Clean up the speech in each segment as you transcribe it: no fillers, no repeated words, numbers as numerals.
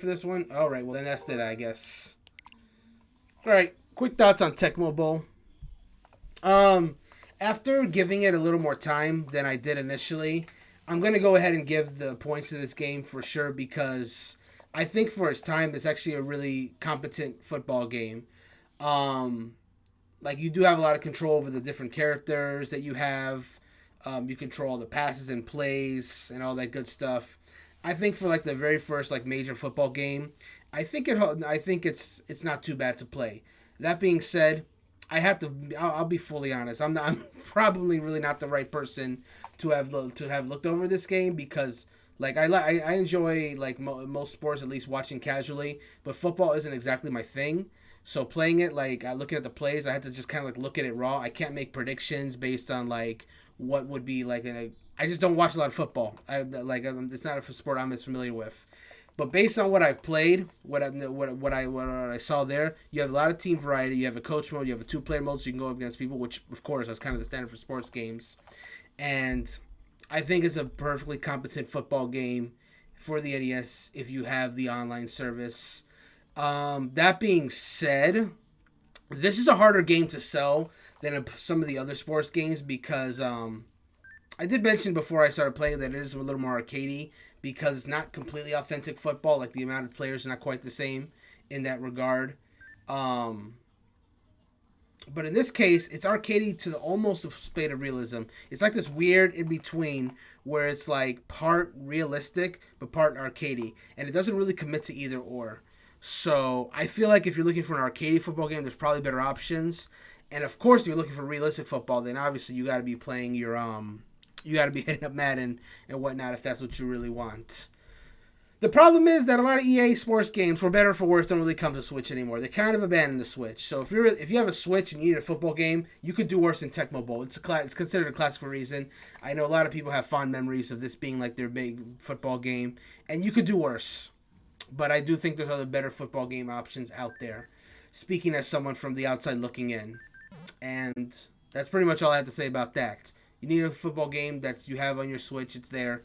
for this one? All right, well then that's it, I guess. All right, quick thoughts on Tecmo Bowl. After giving it a little more time than I did initially, I'm gonna go ahead and give the points to this game for sure because I think for its time, it's actually a really competent football game. Um, like you do have a lot of control over the different characters that you have. You control the passes and plays and all that good stuff. I think for like the very first like major football game, I think it's not too bad to play. That being said, I'll be fully honest. I'm probably really not the right person to have looked over this game because like I enjoy like most sports at least watching casually, but football isn't exactly my thing. So playing it like looking at the plays, I had to just kind of like look at it raw. I can't make predictions based on like what would be like in a. I just don't watch a lot of football. It's not a sport I'm as familiar with. But based on what I've played, what I saw there, you have a lot of team variety. You have a coach mode, you have a 2-player mode, so you can go up against people, which of course is kind of the standard for sports games. And I think it's a perfectly competent football game for the NES if you have the online service. That being said, this is a harder game to sell than some of the other sports games because I did mention before I started playing that it is a little more arcadey because it's not completely authentic football. Like the amount of players are not quite the same in that regard. But in this case, it's arcadey to the almost a state of realism. It's like this weird in between where it's like part realistic but part arcadey, and it doesn't really commit to either or. So I feel like if you're looking for an arcadey football game, there's probably better options. And of course, if you're looking for realistic football, then obviously you got to be playing your you got to be hitting up Madden and whatnot if that's what you really want. The problem is that a lot of EA sports games, for better or for worse, don't really come to Switch anymore. They kind of abandoned the Switch. So if you have a Switch and you need a football game, you could do worse than Tecmo Bowl. It's considered a classic for a reason. I know a lot of people have fond memories of this being like their big football game, and you could do worse. But I do think there's other better football game options out there. Speaking as someone from the outside looking in. And that's pretty much all I have to say about that. You need a football game that you have on your Switch. It's there.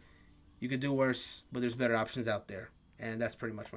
You could do worse, but there's better options out there. And that's pretty much my